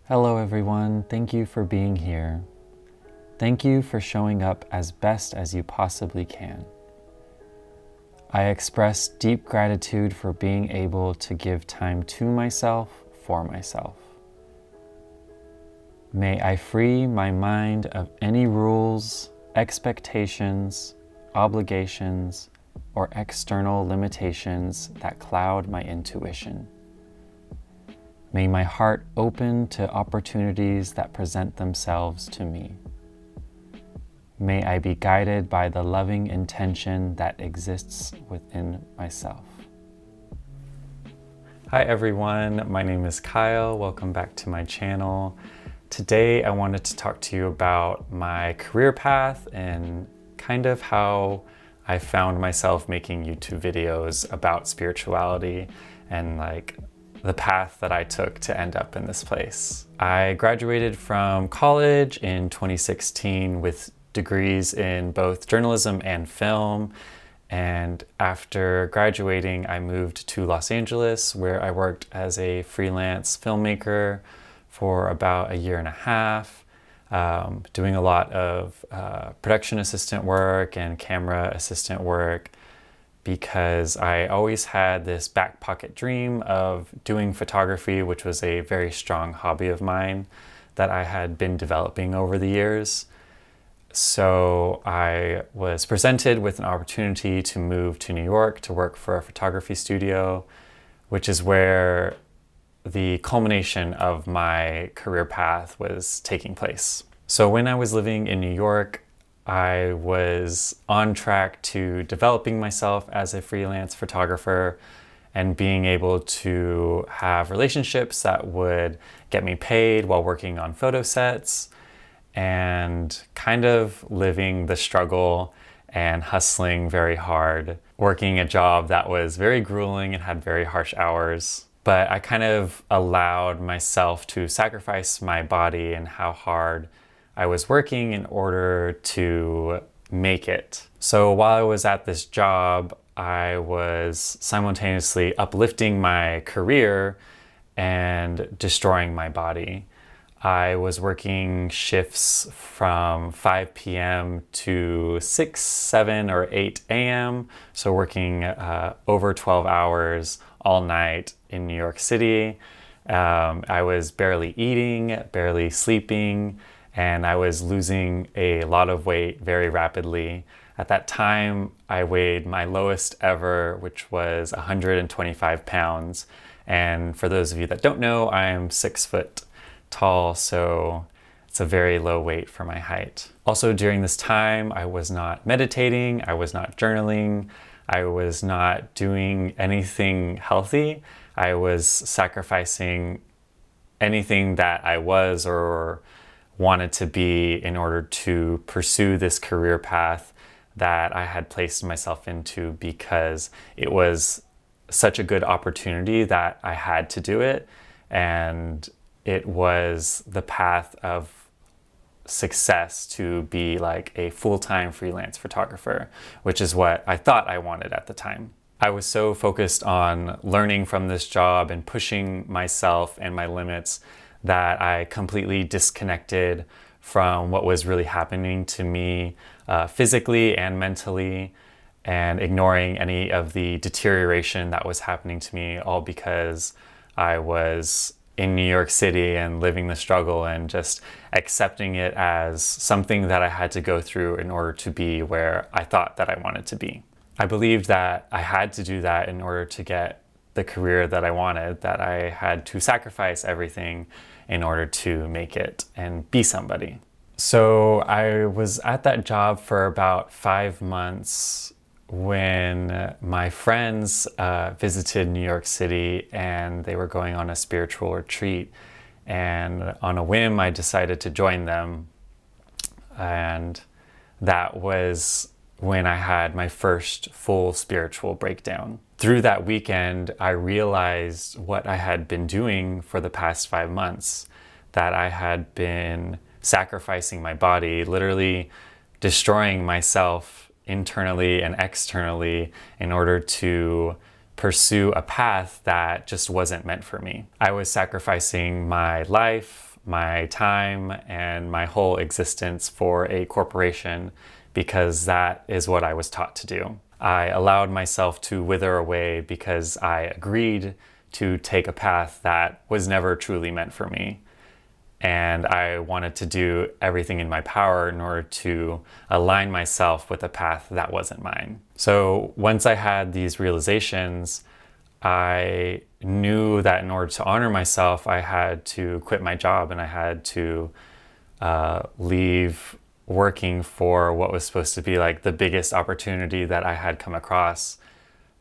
Hello everyone, thank you for being here. Thank you for showing up as best as you possibly can. I express deep gratitude for being able to give time to myself for myself. May I free my mind of any rules, expectations, obligations, or external limitations that cloud my intuition. May my heart open to opportunities that present themselves to me. May I be guided by the loving intention that exists within myself. Hi everyone, my name is Kyle. Welcome back to my channel. Today I wanted to talk to you about my career path and kind of how I found myself making YouTube videos about spirituality and the path that I took to end up in this place. I graduated from college in 2016 with degrees in both journalism and film. And after graduating, I moved to Los Angeles, where I worked as a freelance filmmaker for about a year and a half, doing a lot of production assistant work and camera assistant work, because I always had this back pocket dream of doing photography, which was a very strong hobby of mine that I had been developing over the years. So I was presented with an opportunity to move to New York to work for a photography studio, which is where the culmination of my career path was taking place. So when I was living in New York, I was on track to developing myself as a freelance photographer and being able to have relationships that would get me paid while working on photo sets, and kind of living the struggle and hustling very hard, working a job that was very grueling and had very harsh hours. But I kind of allowed myself to sacrifice my body and how hard I was working in order to make it. So while I was at this job, I was simultaneously uplifting my career and destroying my body. I was working shifts from 5 p.m. to 6, 7, or 8 a.m. So working over 12 hours all night in New York City. I was barely eating, barely sleeping, and I was losing a lot of weight very rapidly. At that time, I weighed my lowest ever, which was 125 pounds. And for those of you that don't know, I'm 6 foot tall, so it's a very low weight for my height. Also during this time, I was not meditating, I was not journaling, I was not doing anything healthy. I was sacrificing anything that I was or wanted to be in order to pursue this career path that I had placed myself into, because it was such a good opportunity that I had to do it, and it was the path of success to be like a full-time freelance photographer, which is what I thought I wanted at the time. I was so focused on learning from this job and pushing myself and my limits that I completely disconnected from what was really happening to me physically and mentally, and ignoring any of the deterioration that was happening to me, all because I was in New York City and living the struggle and just accepting it as something that I had to go through in order to be where I thought that I wanted to be. I believed that I had to do that in order to get the career that I wanted, that I had to sacrifice everything in order to make it and be somebody. So I was at that job for about 5 months when my friends visited New York City, and they were going on a spiritual retreat. And on a whim, I decided to join them. And that was when I had my first full spiritual breakdown. Through that weekend, I realized what I had been doing for the past 5 months, that I had been sacrificing my body, literally destroying myself internally and externally in order to pursue a path that just wasn't meant for me. I was sacrificing my life, my time and my whole existence for a corporation because that is what I was taught to do. I allowed myself to wither away because I agreed to take a path that was never truly meant for me. And I wanted to do everything in my power in order to align myself with a path that wasn't mine. So once I had these realizations, I knew that in order to honor myself, I had to quit my job and I had to leave working for what was supposed to be like the biggest opportunity that I had come across,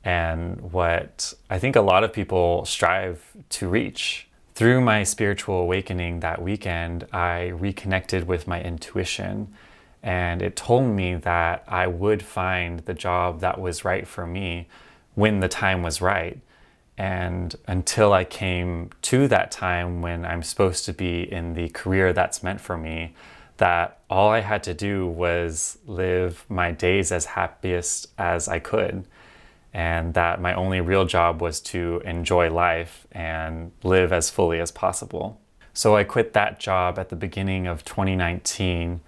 and what I think a lot of people strive to reach. Through my spiritual awakening that weekend, I reconnected with my intuition, and it told me that I would find the job that was right for me when the time was right. And until I came to that time when I'm supposed to be in the career that's meant for me, that all I had to do was live my days as happiest as I could. And that my only real job was to enjoy life and live as fully as possible. So I quit that job at the beginning of 2019,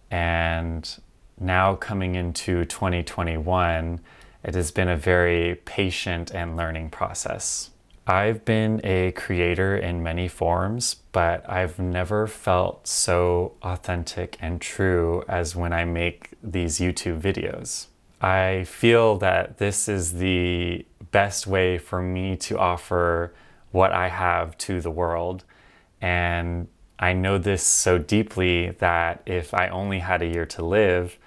and now coming into 2021, it has been a very patient and learning process. I've been a creator in many forms, but I've never felt so authentic and true as when I make these YouTube videos. I feel that this is the best way for me to offer what I have to the world. And I know this so deeply that if I only had a year to live,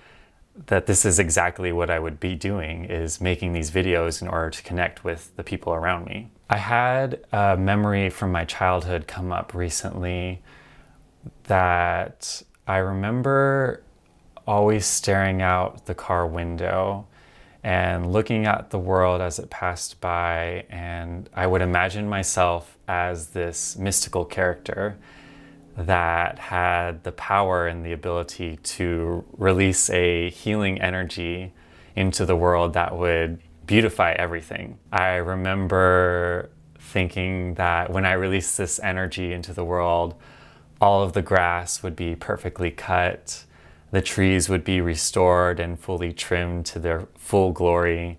that this is exactly what I would be doing, is making these videos in order to connect with the people around me. I had a memory from my childhood come up recently that I remember always staring out the car window and looking at the world as it passed by, and I would imagine myself as this mystical character that had the power and the ability to release a healing energy into the world that would beautify everything. I remember thinking that when I released this energy into the world, all of the grass would be perfectly cut, the trees would be restored and fully trimmed to their full glory,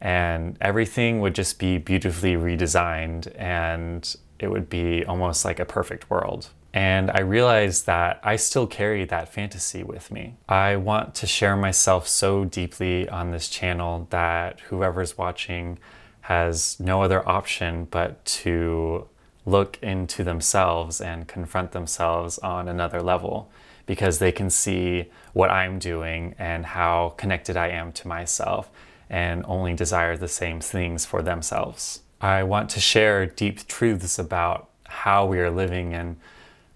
and everything would just be beautifully redesigned, and it would be almost like a perfect world. And I realized that I still carry that fantasy with me. I want to share myself so deeply on this channel that whoever's watching has no other option but to look into themselves and confront themselves on another level, because they can see what I'm doing and how connected I am to myself and only desire the same things for themselves. I want to share deep truths about how we are living and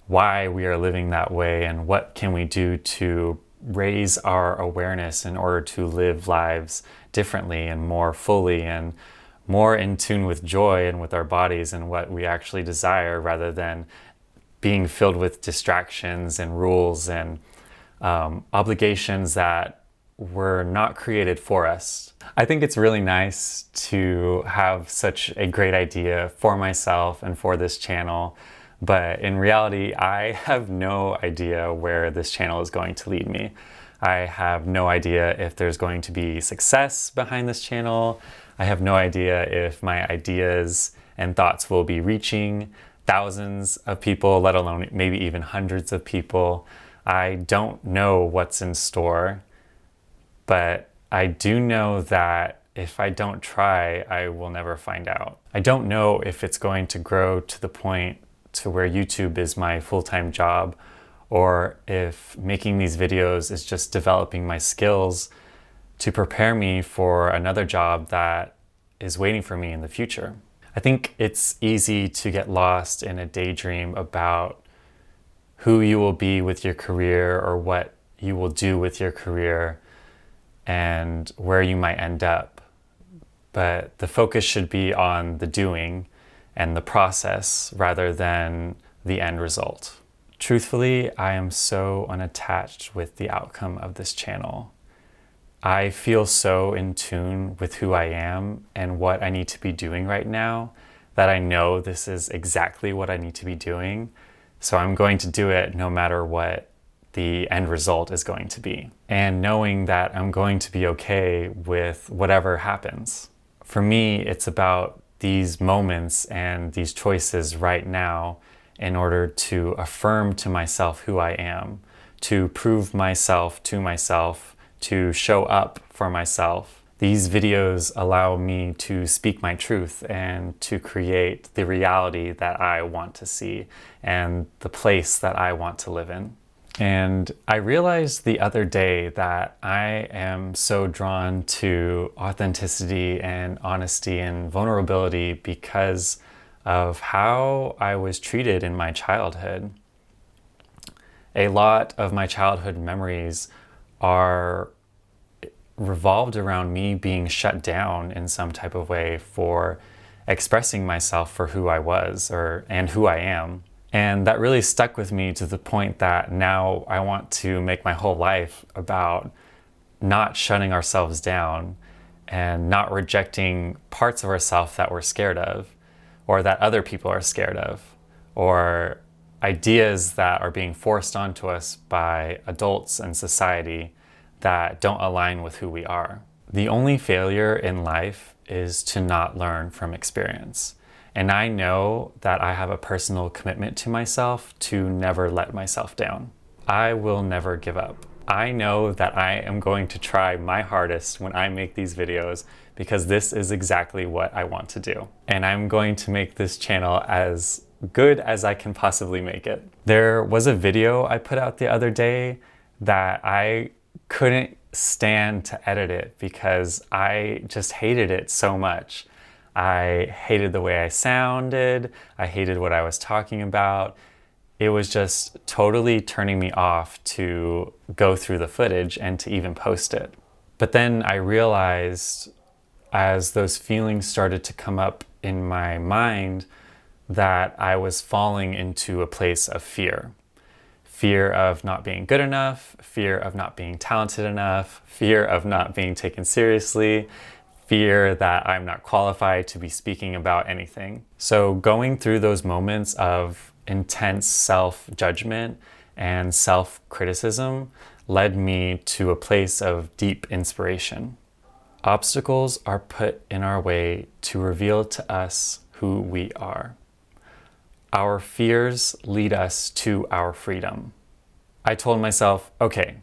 why we are living that way, and what can we do to raise our awareness in order to live lives differently and more fully and more in tune with joy and with our bodies and what we actually desire, rather than being filled with distractions and rules and obligations that were not created for us. I think it's really nice to have such a great idea for myself and for this channel, but in reality, I have no idea where this channel is going to lead me. I have no idea if there's going to be success behind this channel. I have no idea if my ideas and thoughts will be reaching thousands of people, let alone maybe even hundreds of people. I don't know what's in store, but I do know that if I don't try, I will never find out. I don't know if it's going to grow to the point to where YouTube is my full-time job, or if making these videos is just developing my skills to prepare me for another job that is waiting for me in the future. I think it's easy to get lost in a daydream about who you will be with your career or what you will do with your career and where you might end up. But the focus should be on the doing and the process rather than the end result. Truthfully, I am so unattached with the outcome of this channel. I feel so in tune with who I am and what I need to be doing right now that I know this is exactly what I need to be doing, So I'm going to do it no matter what the end result is going to be. And knowing that I'm going to be okay with whatever happens. For me, it's about these moments and these choices right now in order to affirm to myself who I am, to prove myself to myself, to show up for myself. These videos allow me to speak my truth and to create the reality that I want to see and the place that I want to live in. And I realized the other day that I am so drawn to authenticity and honesty and vulnerability because of how I was treated in my childhood. A lot of my childhood memories are revolved around me being shut down in some type of way for expressing myself for who I was and who I am. And that really stuck with me to the point that now I want to make my whole life about not shutting ourselves down and not rejecting parts of ourselves that we're scared of, or that other people are scared of, or ideas that are being forced onto us by adults and society that don't align with who we are. The only failure in life is to not learn from experience. And I know that I have a personal commitment to myself to never let myself down. I will never give up. I know that I am going to try my hardest when I make these videos because this is exactly what I want to do. And I'm going to make this channel as good as I can possibly make it. There was a video I put out the other day that I couldn't stand to edit it because I just hated it so much. I hated the way I sounded. I hated what I was talking about. It was just totally turning me off to go through the footage and to even post it. But then I realized as those feelings started to come up in my mind that I was falling into a place of fear. Fear of not being good enough, fear of not being talented enough, fear of not being taken seriously, fear that I'm not qualified to be speaking about anything. So going through those moments of intense self-judgment and self-criticism led me to a place of deep inspiration. Obstacles are put in our way to reveal to us who we are. Our fears lead us to our freedom. I told myself, okay,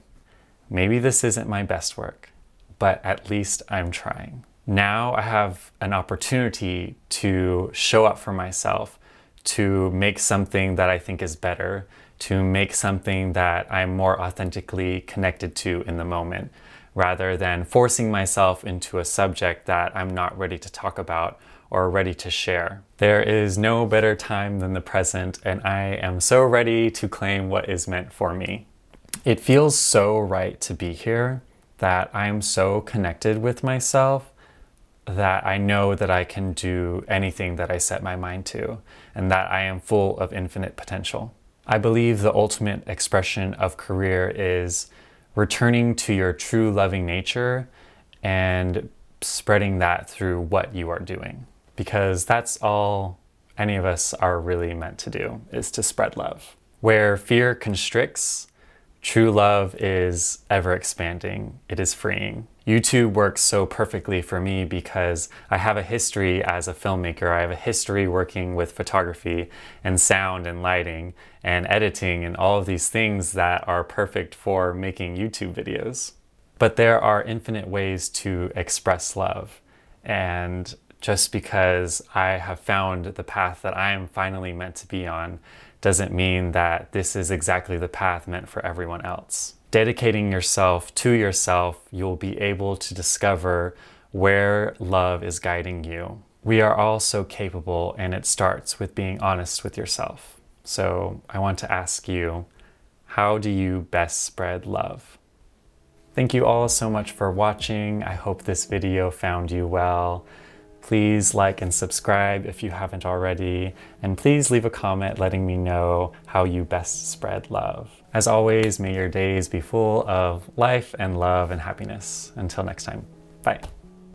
maybe this isn't my best work, but at least I'm trying. Now I have an opportunity to show up for myself, to make something that I think is better, to make something that I'm more authentically connected to in the moment, rather than forcing myself into a subject that I'm not ready to talk about or ready to share. There is no better time than the present, and I am so ready to claim what is meant for me. It feels so right to be here, that I'm so connected with myself that I know that I can do anything that I set my mind to, and that I am full of infinite potential. I believe the ultimate expression of career is returning to your true loving nature and spreading that through what you are doing. Because that's all any of us are really meant to do, is to spread love. Where fear constricts, true love is ever expanding. It is freeing. YouTube works so perfectly for me because I have a history as a filmmaker. I have a history working with photography and sound and lighting and editing and all of these things that are perfect for making YouTube videos. But there are infinite ways to express love. And just because I have found the path that I am finally meant to be on doesn't mean that this is exactly the path meant for everyone else. Dedicating yourself to yourself, you'll be able to discover where love is guiding you. We are all so capable, and it starts with being honest with yourself. So I want to ask you, how do you best spread love? Thank you all so much for watching. I hope this video found you well. Please like and subscribe if you haven't already, and please leave a comment letting me know how you best spread love. As always, may your days be full of life and love and happiness. Until next time, bye.